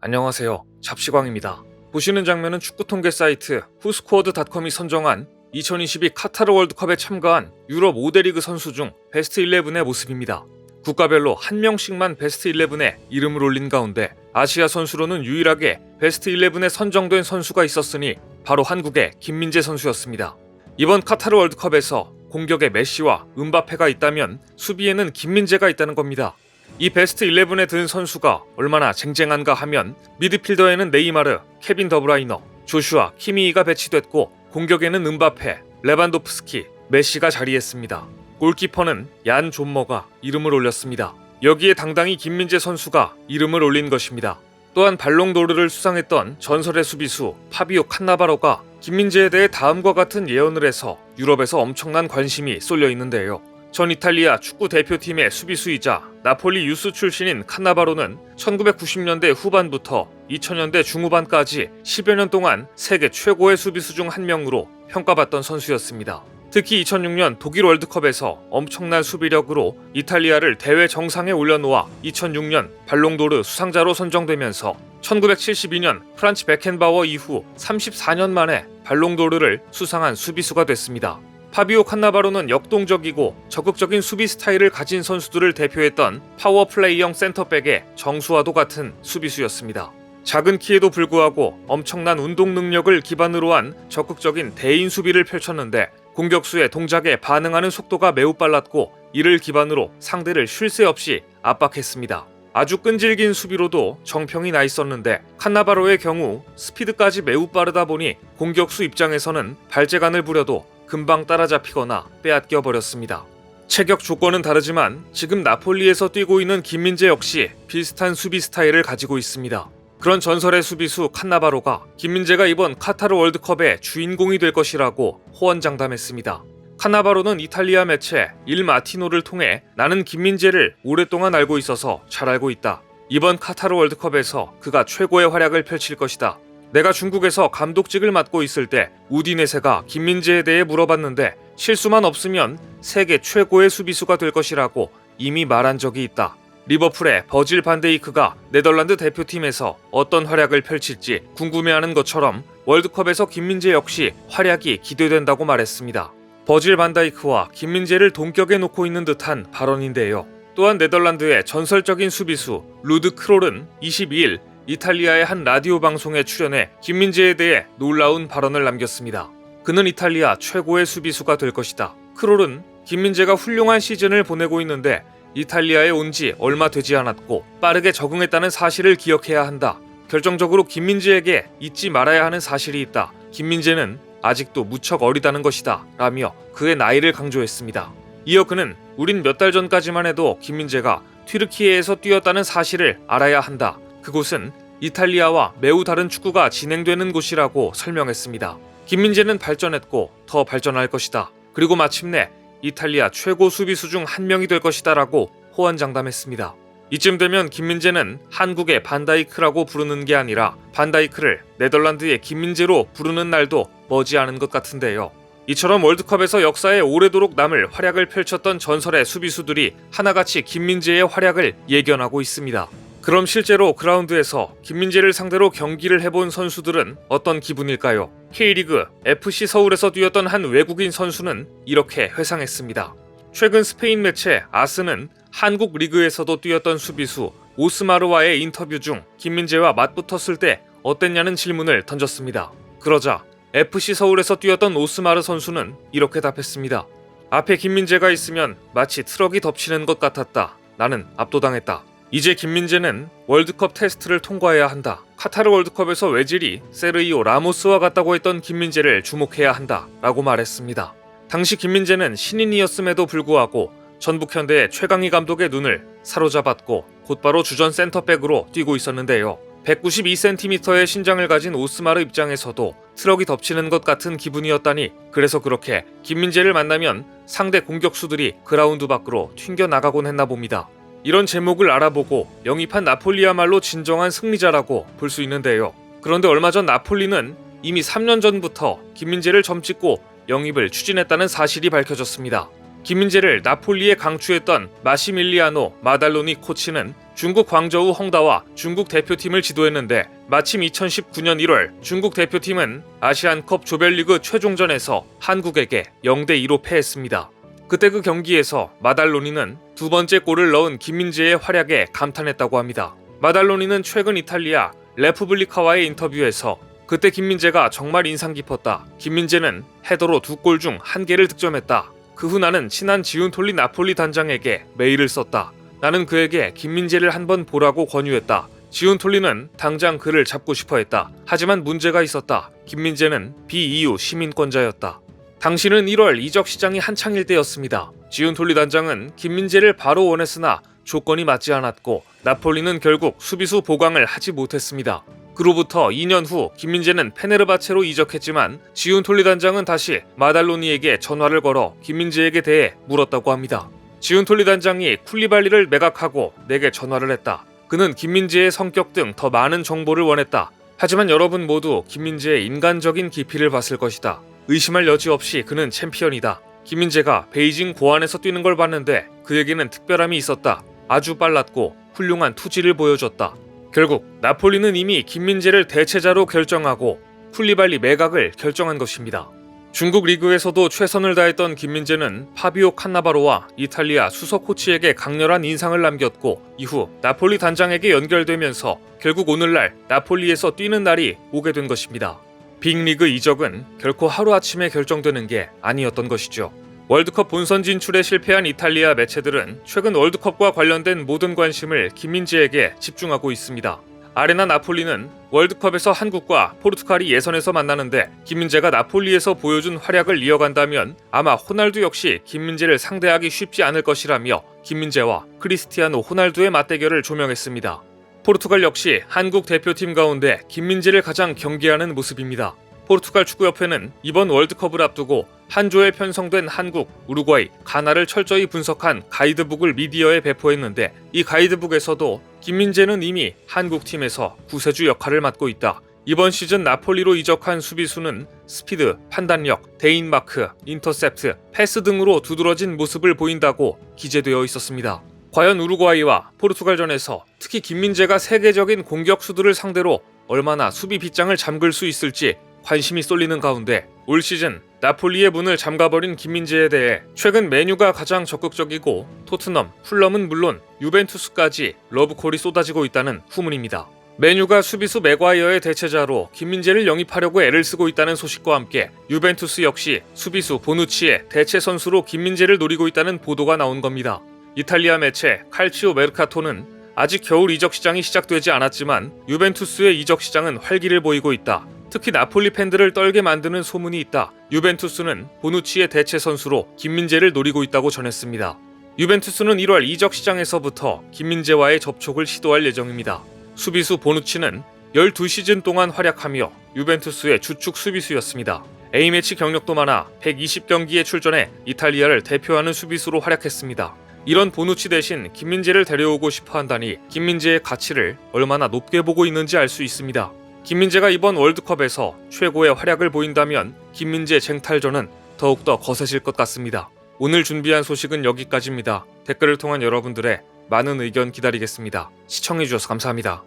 안녕하세요. 잡시광입니다. 보시는 장면은 축구 통계 사이트 후스코어드닷컴이 선정한 2022 카타르 월드컵에 참가한 유럽 5대 리그 선수 중 베스트 11의 모습입니다. 국가별로 한 명씩만 베스트 11에 이름을 올린 가운데 아시아 선수로는 유일하게 베스트 11에 선정된 선수가 있었으니 바로 한국의 김민재 선수였습니다. 이번 카타르 월드컵에서 공격에 메시와 음바페가 있다면 수비에는 김민재가 있다는 겁니다. 이 베스트 11에 든 선수가 얼마나 쟁쟁한가 하면 미드필더에는 네이마르, 케빈 더브라이너, 조슈아, 키미히가 배치됐고 공격에는 음바페, 레반도프스키, 메시가 자리했습니다. 골키퍼는 얀 존머가 이름을 올렸습니다. 여기에 당당히 김민재 선수가 이름을 올린 것입니다. 또한 발롱도르를 수상했던 전설의 수비수 파비오 칸나바로가 김민재에 대해 다음과 같은 예언을 해서 유럽에서 엄청난 관심이 쏠려 있는데요. 전 이탈리아 축구 대표팀의 수비수이자 나폴리 유스 출신인 칸나바로는 1990년대 후반부터 2000년대 중후반까지 10여 년 동안 세계 최고의 수비수 중 한 명으로 평가받던 선수였습니다. 특히 2006년 독일 월드컵에서 엄청난 수비력으로 이탈리아를 대회 정상에 올려놓아 2006년 발롱도르 수상자로 선정되면서 1972년 프란츠 베켄바워 이후 34년 만에 발롱도르를 수상한 수비수가 됐습니다. 파비오 칸나바로는 역동적이고 적극적인 수비 스타일을 가진 선수들을 대표했던 파워플레이형 센터백의 정수와도 같은 수비수였습니다. 작은 키에도 불구하고 엄청난 운동 능력을 기반으로 한 적극적인 대인 수비를 펼쳤는데 공격수의 동작에 반응하는 속도가 매우 빨랐고 이를 기반으로 상대를 쉴 새 없이 압박했습니다. 아주 끈질긴 수비로도 정평이 나 있었는데 칸나바로의 경우 스피드까지 매우 빠르다 보니 공격수 입장에서는 발재간을 부려도 금방 따라잡히거나 빼앗겨 버렸습니다. 체격 조건은 다르지만 지금 나폴리에서 뛰고 있는 김민재 역시 비슷한 수비 스타일을 가지고 있습니다. 그런 전설의 수비수 칸나바로가 김민재가 이번 카타르 월드컵의 주인공이 될 것이라고 호언장담했습니다. 칸나바로는 이탈리아 매체 일 마티노를 통해 나는 김민재를 오랫동안 알고 있어서 잘 알고 있다. 이번 카타르 월드컵에서 그가 최고의 활약을 펼칠 것이다. 내가 중국에서 감독직을 맡고 있을 때 우디네세가 김민재에 대해 물어봤는데 실수만 없으면 세계 최고의 수비수가 될 것이라고 이미 말한 적이 있다. 리버풀의 버질 반데이크가 네덜란드 대표팀에서 어떤 활약을 펼칠지 궁금해하는 것처럼 월드컵에서 김민재 역시 활약이 기대된다고 말했습니다. 버질 반다이크와 김민재를 동격에 놓고 있는 듯한 발언인데요. 또한 네덜란드의 전설적인 수비수 루드 크롤은 22일 이탈리아의 한 라디오 방송에 출연해 김민재에 대해 놀라운 발언을 남겼습니다. 그는 이탈리아 최고의 수비수가 될 것이다. 크롤은 김민재가 훌륭한 시즌을 보내고 있는데 이탈리아에 온 지 얼마 되지 않았고 빠르게 적응했다는 사실을 기억해야 한다. 결정적으로 김민재에게 잊지 말아야 하는 사실이 있다. 김민재는 아직도 무척 어리다는 것이다. 라며 그의 나이를 강조했습니다. 이어 그는 우린 몇 달 전까지만 해도 김민재가 튀르키예에서 뛰었다는 사실을 알아야 한다. 그곳은 이탈리아와 매우 다른 축구가 진행되는 곳이라고 설명했습니다. 김민재는 발전했고 더 발전할 것이다. 그리고 마침내 이탈리아 최고 수비수 중 한 명이 될 것이다 라고 호언장담했습니다. 이쯤 되면 김민재는 한국의 반다이크라고 부르는 게 아니라 반다이크를 네덜란드의 김민재로 부르는 날도 머지않은 것 같은데요. 이처럼 월드컵에서 역사에 오래도록 남을 활약을 펼쳤던 전설의 수비수들이 하나같이 김민재의 활약을 예견하고 있습니다. 그럼 실제로 그라운드에서 김민재를 상대로 경기를 해본 선수들은 어떤 기분일까요? K리그 FC 서울에서 뛰었던 한 외국인 선수는 이렇게 회상했습니다. 최근 스페인 매체 아스는 한국 리그에서도 뛰었던 수비수 오스마르와의 인터뷰 중 김민재와 맞붙었을 때 어땠냐는 질문을 던졌습니다. 그러자 FC 서울에서 뛰었던 오스마르 선수는 이렇게 답했습니다. 앞에 김민재가 있으면 마치 트럭이 덮치는 것 같았다. 나는 압도당했다. 이제 김민재는 월드컵 테스트를 통과해야 한다. 카타르 월드컵에서 외질이 세르히오 라모스와 같다고 했던 김민재를 주목해야 한다. 라고 말했습니다. 당시 김민재는 신인이었음에도 불구하고 전북현대의 최강희 감독의 눈을 사로잡았고 곧바로 주전 센터백으로 뛰고 있었는데요. 192cm의 신장을 가진 오스마르 입장에서도 트럭이 덮치는 것 같은 기분이었다니 그래서 그렇게 김민재를 만나면 상대 공격수들이 그라운드 밖으로 튕겨나가곤 했나 봅니다. 이런 제목을 알아보고 영입한 나폴리야말로 진정한 승리자라고 볼 수 있는데요. 그런데 얼마 전 나폴리는 이미 3년 전부터 김민재를 점찍고 영입을 추진했다는 사실이 밝혀졌습니다. 김민재를 나폴리에 강추했던 마시밀리아노 마달로니 코치는 중국 광저우 헝다와 중국 대표팀을 지도했는데 마침 2019년 1월 중국 대표팀은 아시안컵 조별리그 최종전에서 한국에게 0대2로 패했습니다. 그때 그 경기에서 마달로니는 두 번째 골을 넣은 김민재의 활약에 감탄했다고 합니다. 마달로니는 최근 이탈리아 레푸블리카와의 인터뷰에서 그때 김민재가 정말 인상 깊었다. 김민재는 헤더로 2골 중 1개를 득점했다. 그 후 나는 친한 지훈톨리 나폴리 단장에게 메일을 썼다. 나는 그에게 김민재를 한번 보라고 권유했다. 지훈톨리는 당장 그를 잡고 싶어 했다. 하지만 문제가 있었다. 김민재는 비EU 시민권자였다. 당시는 1월 이적 시장이 한창일 때였습니다. 지훈톨리 단장은 김민재를 바로 원했으나 조건이 맞지 않았고 나폴리는 결국 수비수 보강을 하지 못했습니다. 그로부터 2년 후 김민재는 페네르바체로 이적했지만 지훈톨리 단장은 다시 마달로니에게 전화를 걸어 김민재에게 대해 물었다고 합니다. 지훈톨리 단장이 쿨리발리를 매각하고 내게 전화를 했다. 그는 김민재의 성격 등 더 많은 정보를 원했다. 하지만 여러분 모두 김민재의 인간적인 깊이를 봤을 것이다. 의심할 여지 없이 그는 챔피언이다. 김민재가 베이징 고안에서 뛰는 걸 봤는데 그에게는 특별함이 있었다. 아주 빨랐고 훌륭한 투지를 보여줬다. 결국 나폴리는 이미 김민재를 대체자로 결정하고 쿨리발리 매각을 결정한 것입니다. 중국 리그에서도 최선을 다했던 김민재는 파비오 칸나바로와 이탈리아 수석 코치에게 강렬한 인상을 남겼고 이후 나폴리 단장에게 연결되면서 결국 오늘날 나폴리에서 뛰는 날이 오게 된 것입니다. 빅리그 이적은 결코 하루아침에 결정되는 게 아니었던 것이죠. 월드컵 본선 진출에 실패한 이탈리아 매체들은 최근 월드컵과 관련된 모든 관심을 김민재에게 집중하고 있습니다. 아레나 나폴리는 월드컵에서 한국과 포르투갈이 예선에서 만나는데 김민재가 나폴리에서 보여준 활약을 이어간다면 아마 호날두 역시 김민재를 상대하기 쉽지 않을 것이라며 김민재와 크리스티아노 호날두의 맞대결을 조명했습니다. 포르투갈 역시 한국 대표팀 가운데 김민재를 가장 경계하는 모습입니다. 포르투갈 축구협회는 이번 월드컵을 앞두고 한 조에 편성된 한국, 우루과이, 가나를 철저히 분석한 가이드북을 미디어에 배포했는데 이 가이드북에서도 김민재는 이미 한국팀에서 구세주 역할을 맡고 있다. 이번 시즌 나폴리로 이적한 수비수는 스피드, 판단력, 대인마크, 인터셉트, 패스 등으로 두드러진 모습을 보인다고 기재되어 있었습니다. 과연 우루과이와 포르투갈전에서 특히 김민재가 세계적인 공격수들을 상대로 얼마나 수비 빗장을 잠글 수 있을지 관심이 쏠리는 가운데 올 시즌 나폴리의 문을 잠가버린 김민재에 대해 최근 메뉴가 가장 적극적이고 토트넘, 풀럼은 물론 유벤투스까지 러브콜이 쏟아지고 있다는 후문입니다. 메뉴가 수비수 맥과이어의 대체자로 김민재를 영입하려고 애를 쓰고 있다는 소식과 함께 유벤투스 역시 수비수 보누치의 대체 선수로 김민재를 노리고 있다는 보도가 나온 겁니다. 이탈리아 매체 칼치오 메르카토는 아직 겨울 이적 시장이 시작되지 않았지만 유벤투스의 이적 시장은 활기를 보이고 있다. 특히 나폴리 팬들을 떨게 만드는 소문이 있다. 유벤투스는 보누치의 대체 선수로 김민재를 노리고 있다고 전했습니다. 유벤투스는 1월 이적 시장에서부터 김민재와의 접촉을 시도할 예정입니다. 수비수 보누치는 12시즌 동안 활약하며 유벤투스의 주축 수비수였습니다. A매치 경력도 많아 120경기에 출전해 이탈리아를 대표하는 수비수로 활약했습니다. 이런 보누치 대신 김민재를 데려오고 싶어 한다니 김민재의 가치를 얼마나 높게 보고 있는지 알 수 있습니다. 김민재가 이번 월드컵에서 최고의 활약을 보인다면 김민재 쟁탈전은 더욱더 거세질 것 같습니다. 오늘 준비한 소식은 여기까지입니다. 댓글을 통한 여러분들의 많은 의견 기다리겠습니다. 시청해주셔서 감사합니다.